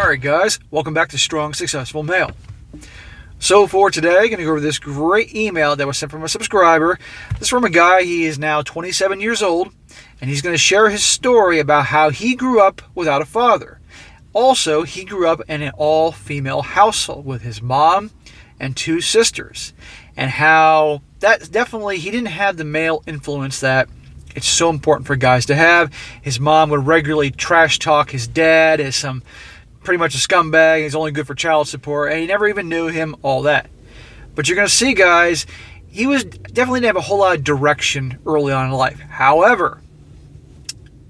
Alright guys, welcome back to Strong Successful Male. So for today, I'm going to go over this great email that was sent from a subscriber. This is from a guy. He is now 27 years old, and he's going to share his story about how he grew up without a father. Also, he grew up in an all-female household with his mom and two sisters, and how that definitely, he didn't have the male influence that it's so important for guys to have. His mom would regularly trash talk his dad as pretty much a scumbag. He's only good for child support, and he never even knew him, all that. But you're going to see, guys, he was definitely didn't have a whole lot of direction early on in life. However,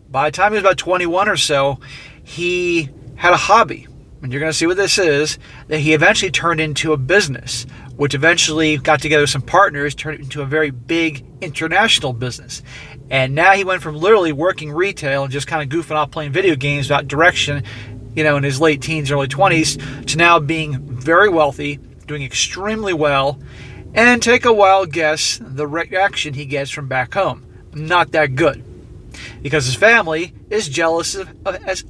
by the time he was about 21 or so, he had a hobby, and you're going to see what this is, that he eventually turned into a business, which eventually got together some partners, turned it into a very big international business. And now he went from literally working retail and just kind of goofing off playing video games without direction, in his late teens, early 20s, to now being very wealthy, doing extremely well, and take a wild guess, the reaction he gets from back home. Not that good. Because his family is jealous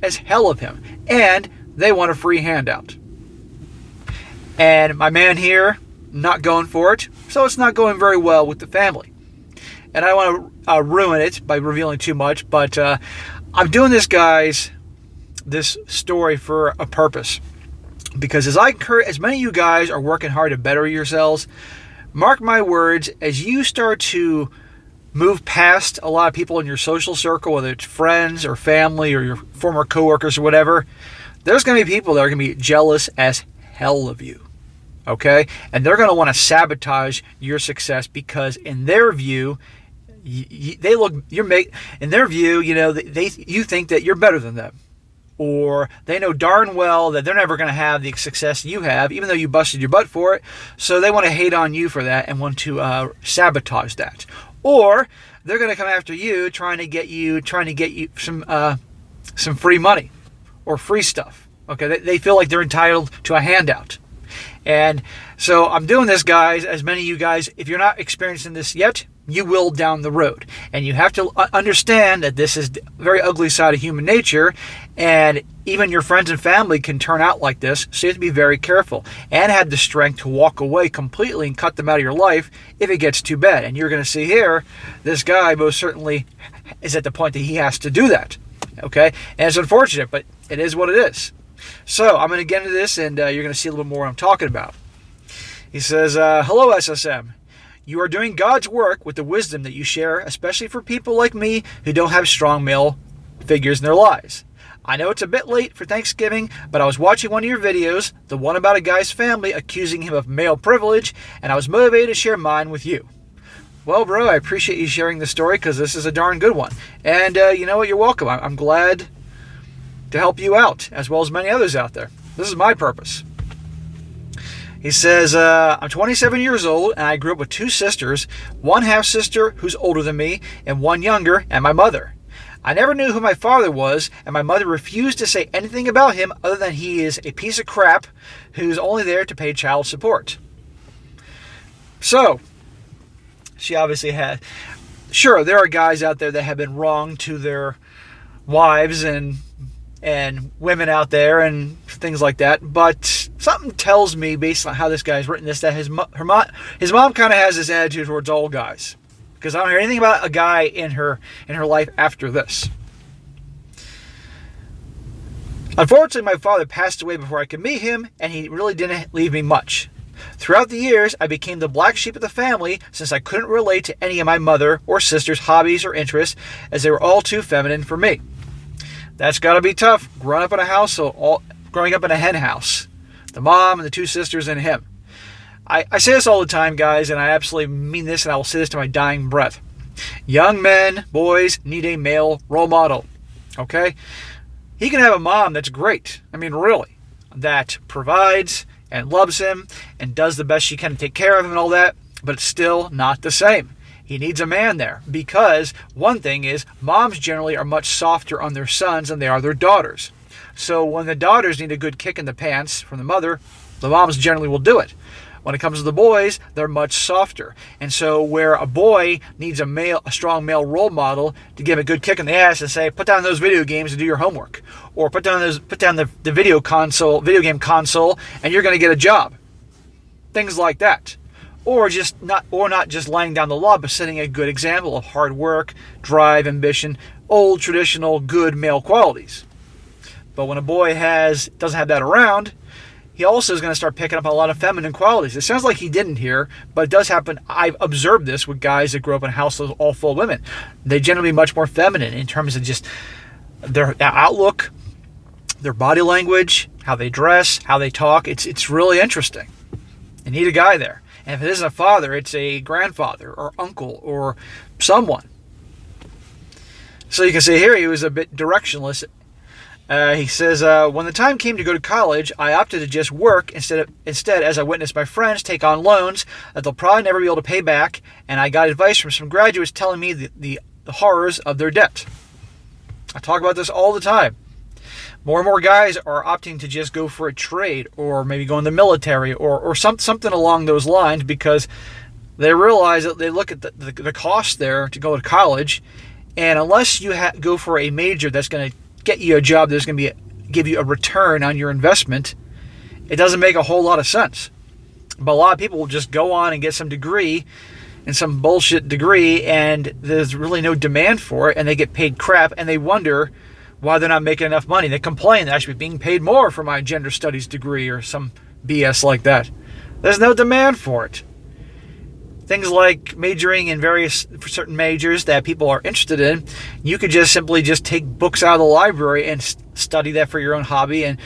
as hell of him, and they want a free handout. And my man here, not going for it, so it's not going very well with the family. And I don't want to ruin it by revealing too much, but I'm doing this, guys, this story for a purpose, because as many of you guys are working hard to better yourselves, mark my words, as you start to move past a lot of people in your social circle, whether it's friends or family or your former coworkers or whatever, there's going to be people that are going to be jealous as hell of you, okay? And they're going to want to sabotage your success, because in their view, you think that you're better than them. Or they know darn well that they're never going to have the success you have, even though you busted your butt for it. So they want to hate on you for that and want to sabotage that. Or they're going to come after you, trying to get you some free money or free stuff. Okay, they feel like they're entitled to a handout. And so I'm doing this, guys. As many of you guys, if you're not experiencing this yet, you will down the road. And you have to understand that this is the very ugly side of human nature, and even your friends and family can turn out like this, so you have to be very careful and have the strength to walk away completely and cut them out of your life if it gets too bad. And you're going to see here, this guy most certainly is at the point that he has to do that. Okay? And it's unfortunate, but it is what it is. So I'm going to get into this, and you're going to see a little bit more what I'm talking about. He says, hello, SSM. You are doing God's work with the wisdom that you share, especially for people like me who don't have strong male figures in their lives. I know it's a bit late for Thanksgiving, but I was watching one of your videos, the one about a guy's family accusing him of male privilege, and I was motivated to share mine with you. Well, bro, I appreciate you sharing the story, because this is a darn good one. And you know what? You're welcome. I'm glad to help you out, as well as many others out there. This is my purpose. He says, I'm 27 years old, and I grew up with two sisters, one half-sister who's older than me, and one younger, and my mother. I never knew who my father was, and my mother refused to say anything about him other than he is a piece of crap who's only there to pay child support. So, she obviously had... Sure, there are guys out there that have been wrong to their wives and women out there and things like that, but something tells me, based on how this guy's written this, that his mom kind of has this attitude towards all guys, because I don't hear anything about a guy in her life after this. Unfortunately, my father passed away before I could meet him, and he really didn't leave me much. Throughout the years, I became the black sheep of the family, since I couldn't relate to any of my mother or sister's hobbies or interests, as they were all too feminine for me. That's got to be tough, growing up in a hen house. The mom and the two sisters and him. I say this all the time, guys, and I absolutely mean this, and I will say this to my dying breath. Young men, boys, need a male role model. Okay? He can have a mom that's great. I mean, really. That provides and loves him and does the best she can to take care of him and all that, but it's still not the same. He needs a man there, because one thing is, moms generally are much softer on their sons than they are their daughters. So when the daughters need a good kick in the pants from the mother, the moms generally will do it. When it comes to the boys, they're much softer. And so where a boy needs a strong male role model to give a good kick in the ass and say, put down those video games and do your homework, or put down the video game console, and you're going to get a job. Things like that. Or not just laying down the law, but setting a good example of hard work, drive, ambition, old traditional good male qualities. But when a boy doesn't have that around, he also is going to start picking up a lot of feminine qualities. It sounds like he didn't here, but it does happen. I've observed this with guys that grew up in households all full of women. They generally much more feminine in terms of just their outlook, their body language, how they dress, how they talk. It's really interesting. You need a guy there. And if it isn't a father, it's a grandfather or uncle or someone. So you can see here he was a bit directionless. He says, when the time came to go to college, I opted to just work instead, as I witnessed my friends take on loans that they'll probably never be able to pay back, and I got advice from some graduates telling me the horrors of their debt. I talk about this all the time. More and more guys are opting to just go for a trade, or maybe go in the military, or something along those lines, because they realize that they look at the cost there to go to college, and unless you go for a major that's going to get you a job that's going to give you a return on your investment, it doesn't make a whole lot of sense. But a lot of people will just go on and get some degree, and some bullshit degree, and there's really no demand for it, and they get paid crap, and they wonder why they're not making enough money. They complain that I should be being paid more for my gender studies degree or some BS like that. There's no demand for it. Things like majoring in for certain majors that people are interested in, you could just simply take books out of the library and study that for your own hobby and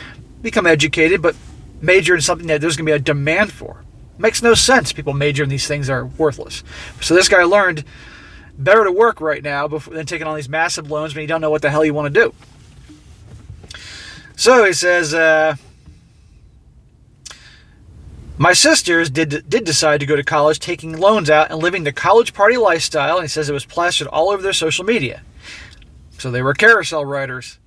become educated, but major in something that there's going to be a demand for. It makes no sense. People major in these things that are worthless. So this guy learned better to work right now than taking on these massive loans when you don't know what the hell you want to do. So he says, my sisters did decide to go to college, taking loans out and living the college party lifestyle, and he says it was plastered all over their social media. So they were carousel writers.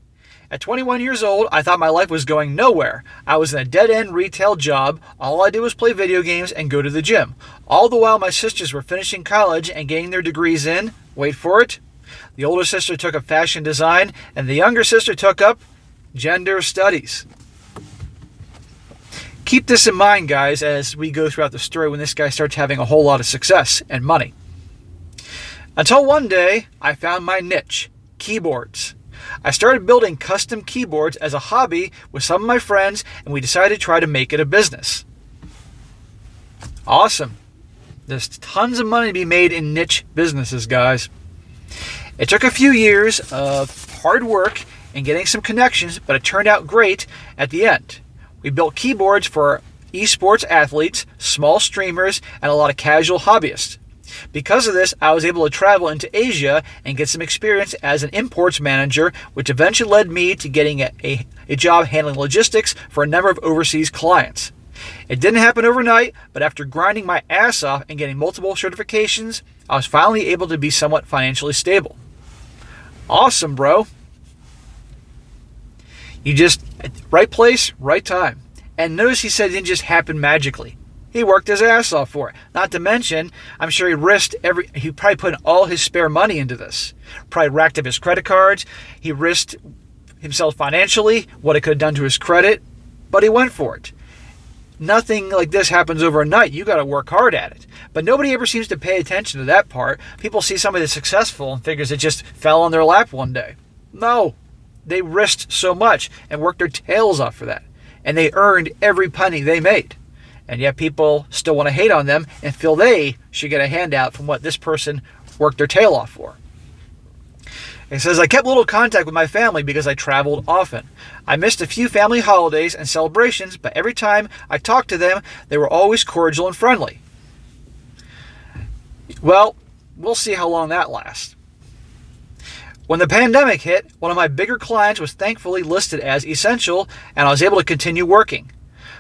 At 21 years old, I thought my life was going nowhere. I was in a dead-end retail job. All I did was play video games and go to the gym. All the while my sisters were finishing college and getting their degrees in, wait for it, the older sister took up fashion design, and the younger sister took up gender studies. Keep this in mind, guys, as we go throughout the story when this guy starts having a whole lot of success and money. Until one day, I found my niche, keyboards. I started building custom keyboards as a hobby with some of my friends, and we decided to try to make it a business. Awesome. There's tons of money to be made in niche businesses, guys. It took a few years of hard work and getting some connections, but it turned out great at the end. We built keyboards for esports athletes, small streamers, and a lot of casual hobbyists. Because of this, I was able to travel into Asia and get some experience as an imports manager, which eventually led me to getting a job handling logistics for a number of overseas clients. It didn't happen overnight, but after grinding my ass off and getting multiple certifications, I was finally able to be somewhat financially stable. Awesome, bro. You just, right place, right time. And notice he said it didn't just happen magically. He worked his ass off for it. Not to mention, I'm sure he probably put all his spare money into this. Probably racked up his credit cards. He risked himself financially, what it could have done to his credit, but he went for it. Nothing like this happens overnight. You got to work hard at it. But nobody ever seems to pay attention to that part. People see somebody that's successful and figures it just fell on their lap one day. No. They risked so much and worked their tails off for that. And they earned every penny they made. And yet people still want to hate on them and feel they should get a handout from what this person worked their tail off for. It says, I kept little contact with my family because I traveled often. I missed a few family holidays and celebrations, but every time I talked to them, they were always cordial and friendly. Well, we'll see how long that lasts. When the pandemic hit, one of my bigger clients was thankfully listed as essential, and I was able to continue working.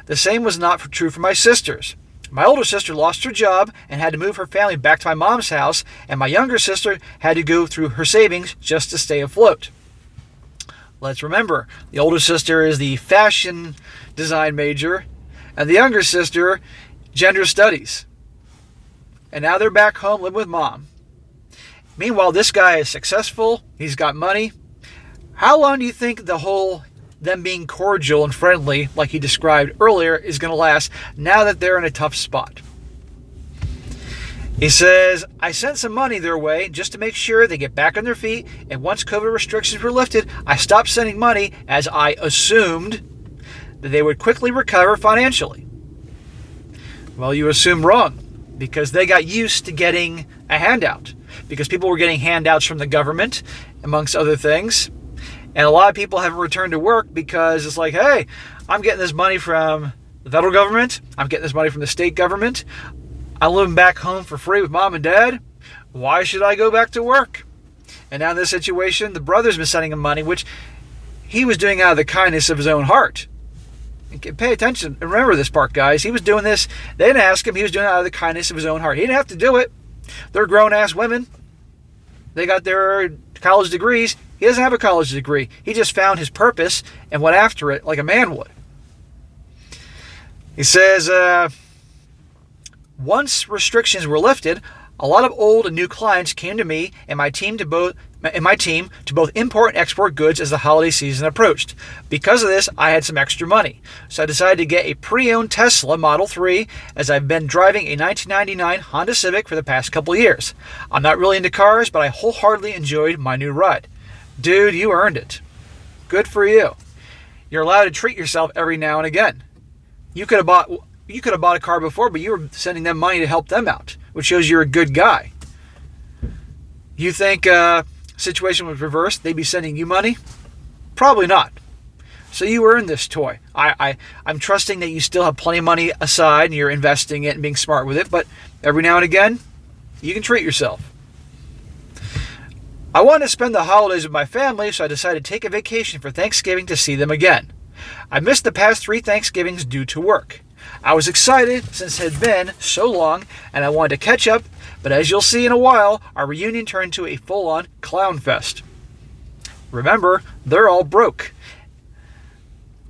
The same was not true for my sisters. My older sister lost her job and had to move her family back to my mom's house, and my younger sister had to go through her savings just to stay afloat. Let's remember, the older sister is the fashion design major, and the younger sister gender studies. And now they're back home living with mom. Meanwhile, this guy is successful. He's got money. How long do you think the whole them being cordial and friendly, like he described earlier, is going to last now that they're in a tough spot? He says, I sent some money their way just to make sure they get back on their feet, and once COVID restrictions were lifted, I stopped sending money as I assumed that they would quickly recover financially. Well, you assume wrong, because they got used to getting a handout, because people were getting handouts from the government, amongst other things. And a lot of people haven't returned to work because it's like, hey, I'm getting this money from the federal government. I'm getting this money from the state government. I'm living back home for free with mom and dad. Why should I go back to work? And now in this situation, the brother's been sending him money, which he was doing out of the kindness of his own heart. And pay attention and remember this part, guys. He was doing this. They didn't ask him. He was doing it out of the kindness of his own heart. He didn't have to do it. They're grown-ass women. They got their college degrees. He doesn't have a college degree. He just found his purpose and went after it like a man would. He says, once restrictions were lifted, a lot of old and new clients came to me and my team to both import and export goods as the holiday season approached. Because of this, I had some extra money. So I decided to get a pre-owned Tesla Model 3 as I've been driving a 1999 Honda Civic for the past couple of years. I'm not really into cars, but I wholeheartedly enjoyed my new ride. Dude, you earned it. Good for you. You're allowed to treat yourself every now and again. You could have bought a car before, but you were sending them money to help them out, which shows you're a good guy. You think situation was reversed, they'd be sending you money? Probably not. So you earned this toy. I'm trusting that you still have plenty of money aside and you're investing it and being smart with it, but every now and again, you can treat yourself. I wanted to spend the holidays with my family, so I decided to take a vacation for Thanksgiving to see them again. I missed the past 3 Thanksgivings due to work. I was excited since it had been so long and I wanted to catch up, but as you'll see in a while, our reunion turned into a full-on clown fest. Remember, they're all broke.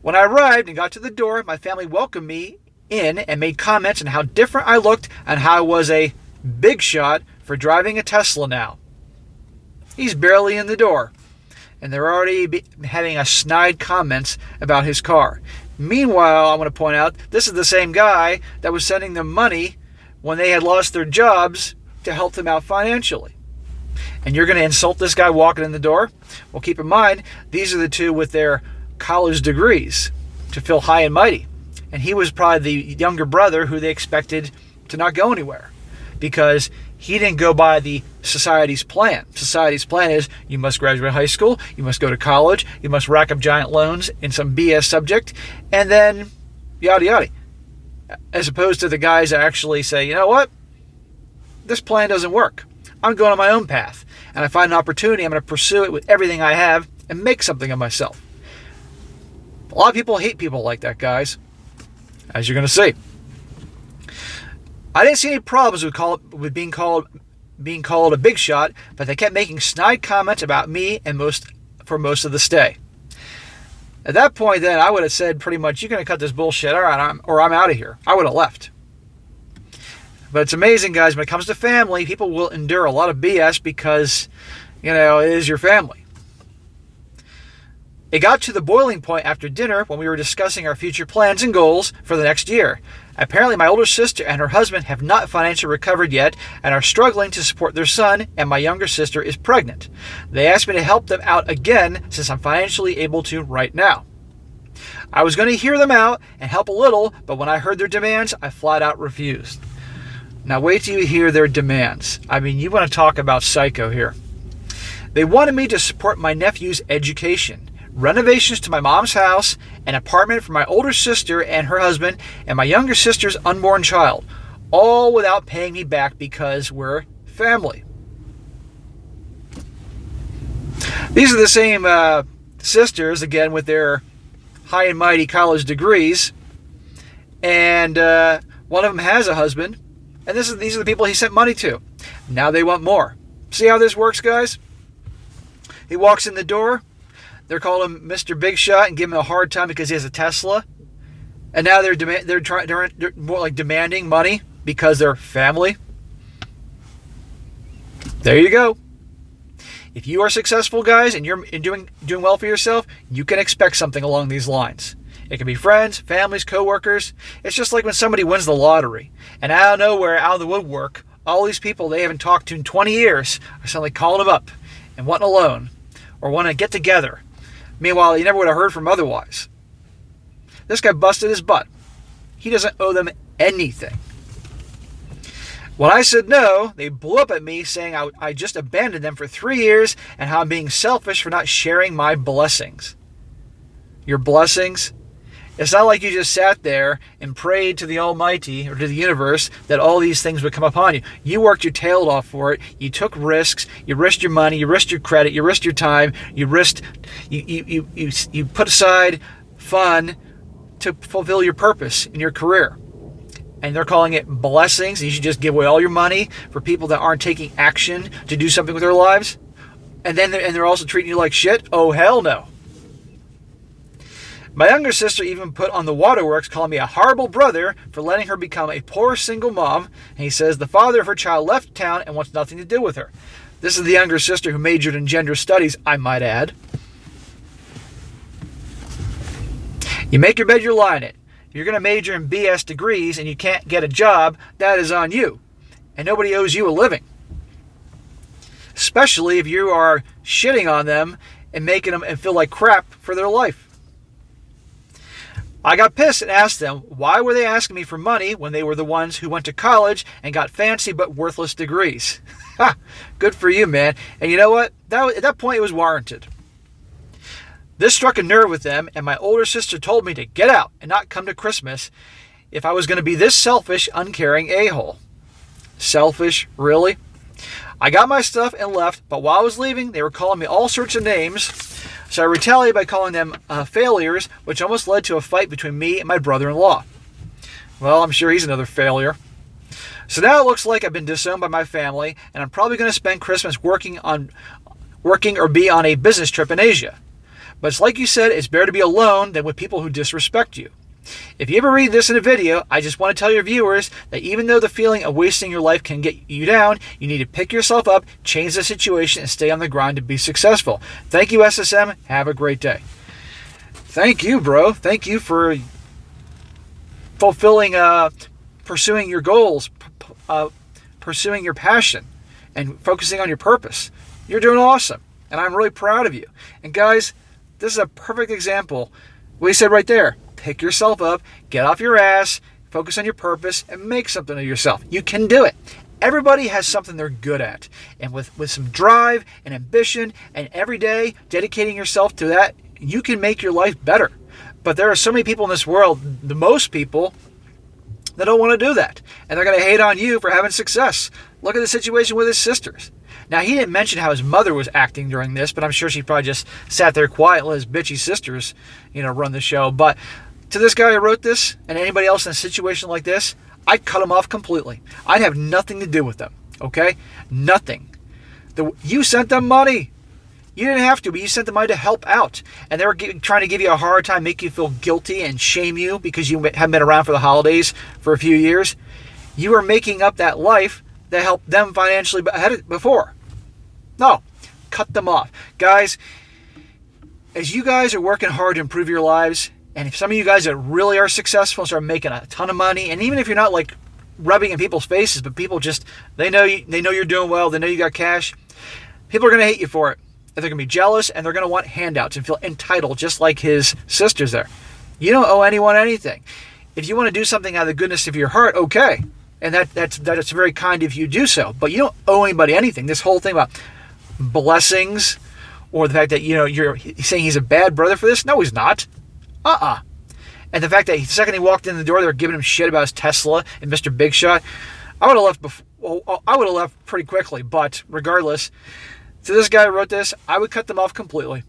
When I arrived and got to the door, my family welcomed me in and made comments on how different I looked and how I was a big shot for driving a Tesla now. He's barely in the door, and they're already having a snide comments about his car. Meanwhile, I want to point out, this is the same guy that was sending them money when they had lost their jobs to help them out financially. And you're going to insult this guy walking in the door? Well, keep in mind, these are the two with their college degrees to feel high and mighty. And he was probably the younger brother who they expected to not go anywhere because he didn't go by the society's plan. Society's plan is you must graduate high school, you must go to college, you must rack up giant loans in some BS subject, and then yada yada. As opposed to the guys that actually say, you know what? This plan doesn't work. I'm going on my own path. And I find an opportunity, I'm going to pursue it with everything I have and make something of myself. A lot of people hate people like that, guys. As you're going to see. I didn't see any problems with being called a big shot, but they kept making snide comments about me and for most of the stay. At that point, then, I would have said pretty much, you're going to cut this bullshit, all right, or I'm out of here. I would have left. But it's amazing, guys, when it comes to family, people will endure a lot of BS because, it is your family. It got to the boiling point after dinner when we were discussing our future plans and goals for the next year. Apparently, my older sister and her husband have not financially recovered yet and are struggling to support their son, and my younger sister is pregnant. They asked me to help them out again since I'm financially able to right now. I was going to hear them out and help a little, but when I heard their demands, I flat out refused. Now wait till you hear their demands. I mean, you want to talk about psycho here. They wanted me to support my nephew's education, renovations to my mom's house, an apartment for my older sister and her husband, and my younger sister's unborn child, all without paying me back because we're family. These are the same sisters, again, with their high and mighty college degrees, and one of them has a husband, and these are the people he sent money to. Now they want more. See how this works, guys? He walks in the door. They're calling him Mr. Big Shot and give him a hard time because he has a Tesla. And now they're more like demanding money because they're family. There you go. If you are successful, guys, and you're doing well for yourself, you can expect something along these lines. It can be friends, families, coworkers. It's just like when somebody wins the lottery, and out of nowhere, out of the woodwork, all these people they haven't talked to in 20 years are suddenly calling them up and wanting a loan or want to get together. Meanwhile, you never would have heard from otherwise. This guy busted his butt. He doesn't owe them anything. When I said no, they blew up at me saying I just abandoned them for 3 years and how I'm being selfish for not sharing my blessings. Your blessings? It's not like you just sat there and prayed to the Almighty or to the universe that all these things would come upon you. You worked your tail off for it. You took risks. You risked your money. You risked your credit. You risked your time. You put aside fun to fulfill your purpose in your career. And they're calling it blessings. You should just give away all your money for people that aren't taking action to do something with their lives. And then they're also treating you like shit? Oh, hell no. My younger sister even put on the waterworks calling me a horrible brother for letting her become a poor single mom. And he says the father of her child left town and wants nothing to do with her. This is the younger sister who majored in gender studies, I might add. You make your bed, you lie in it. If you're going to major in BS degrees and you can't get a job, that is on you. And nobody owes you a living. Especially if you are shitting on them and making them feel like crap for their life. I got pissed and asked them, why were they asking me for money when they were the ones who went to college and got fancy but worthless degrees? Ha! Good for you, man. And you know what? At that point, it was warranted. This struck a nerve with them, and my older sister told me to get out and not come to Christmas if I was going to be this selfish, uncaring a-hole. Selfish? Really? I got my stuff and left, but while I was leaving, they were calling me all sorts of names, so I retaliated by calling them failures, which almost led to a fight between me and my brother-in-law. Well, I'm sure he's another failure. So now it looks like I've been disowned by my family, and I'm probably going to spend Christmas working or be on a business trip in Asia. But it's like you said, it's better to be alone than with people who disrespect you. If you ever read this in a video, I just want to tell your viewers that even though the feeling of wasting your life can get you down, you need to pick yourself up, change the situation, and stay on the grind to be successful. Thank you, SSM. Have a great day. Thank you, bro. Thank you for fulfilling, pursuing your goals, pursuing your passion, and focusing on your purpose. You're doing awesome, and I'm really proud of you. And guys, this is a perfect example. What he said right there. Pick yourself up, get off your ass, focus on your purpose, and make something of yourself. You can do it. Everybody has something they're good at. And with some drive and ambition and every day dedicating yourself to that, you can make your life better. But there are so many people in this world, the most people, that don't want to do that. And they're going to hate on you for having success. Look at the situation with his sisters. Now, he didn't mention how his mother was acting during this, but I'm sure she probably just sat there quiet and let his bitchy sisters, run the show. But to this guy who wrote this, and anybody else in a situation like this, I'd cut them off completely. I'd have nothing to do with them, okay? Nothing. You sent them money. You didn't have to, but you sent them money to help out. And they were trying to give you a hard time, make you feel guilty and shame you because you haven't been around for the holidays for a few years. You were making up that life that helped them financially before. No, cut them off. Guys, as you guys are working hard to improve your lives, and if some of you guys that really are successful and start making a ton of money, and even if you're not like rubbing in people's faces, but people just, they know you're doing well, they know you got cash, people are going to hate you for it. And they're going to be jealous, and they're going to want handouts and feel entitled, just like his sisters there. You don't owe anyone anything. If you want to do something out of the goodness of your heart, okay. And that's very kind if you do so. But you don't owe anybody anything. This whole thing about blessings, or the fact that, you're saying he's a bad brother for this. No, he's not. And the fact that the second he walked in the door, they were giving him shit about his Tesla and Mr. Big Shot. I would have left pretty quickly. But regardless, to this guy who wrote this, I would cut them off completely.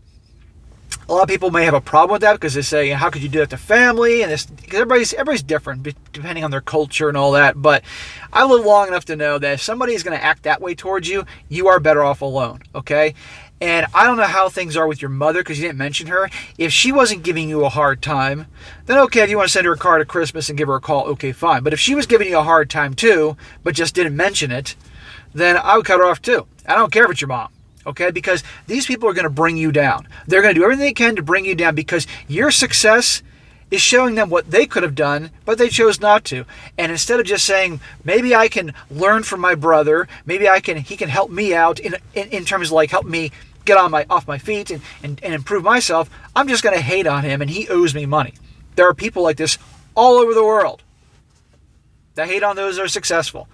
A lot of people may have a problem with that because they say, how could you do that to family? And this, because everybody's different depending on their culture and all that. But I live long enough to know that if somebody is going to act that way towards you, you are better off alone, okay? And I don't know how things are with your mother because you didn't mention her. If she wasn't giving you a hard time, then okay, if you want to send her a card at Christmas and give her a call, okay, fine. But if she was giving you a hard time too, but just didn't mention it, then I would cut her off too. I don't care if it's your mom, okay? Because these people are going to bring you down. They're going to do everything they can to bring you down because your success is showing them what they could have done, but they chose not to. And instead of just saying, maybe I can learn from my brother, maybe he can help me out in terms of like help me get off my feet and improve myself, I'm just going to hate on him and he owes me money. There are people like this all over the world that hate on those that are successful.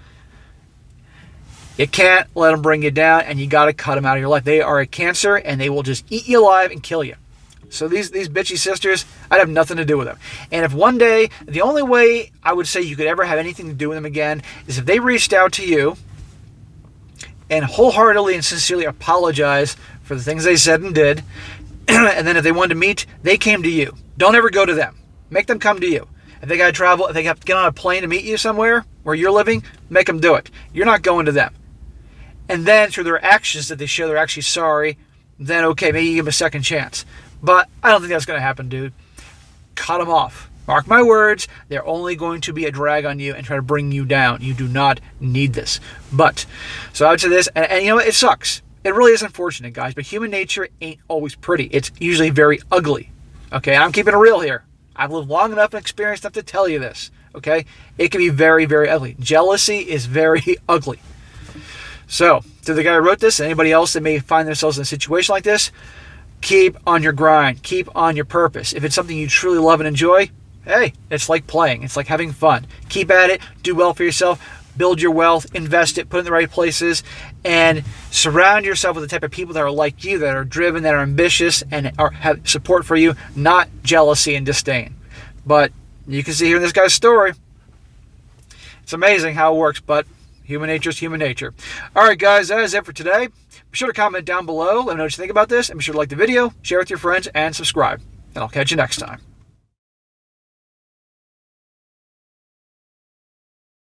You can't let them bring you down, and you got to cut them out of your life. They are a cancer, and they will just eat you alive and kill you. So these bitchy sisters, I'd have nothing to do with them. And if one day, the only way I would say you could ever have anything to do with them again is if they reached out to you and wholeheartedly and sincerely apologized for the things they said and did, and then if they wanted to meet, they came to you. Don't ever go to them. Make them come to you. If they got to travel, if they have to get on a plane to meet you somewhere where you're living, make them do it. You're not going to them. And then through their actions that they show they're actually sorry, then okay, maybe you give them a second chance. But I don't think that's going to happen, dude. Cut them off. Mark my words, they're only going to be a drag on you and try to bring you down. You do not need this. But, so I would say this, and you know what, it sucks. It really is unfortunate, guys, but human nature ain't always pretty. It's usually very ugly. Okay, I'm keeping it real here. I've lived long enough and experienced enough to tell you this. Okay, it can be very, very ugly. Jealousy is very ugly. So, to the guy who wrote this, and anybody else that may find themselves in a situation like this, keep on your grind. Keep on your purpose. If it's something you truly love and enjoy, hey, it's like playing. It's like having fun. Keep at it. Do well for yourself. Build your wealth. Invest it. Put it in the right places. And surround yourself with the type of people that are like you, that are driven, that are ambitious, and have support for you, not jealousy and disdain. But you can see here in this guy's story, it's amazing how it works, but human nature is human nature. All right, guys, that is it for today. Be sure to comment down below. Let me know what you think about this. And be sure to like the video, share with your friends, and subscribe. And I'll catch you next time.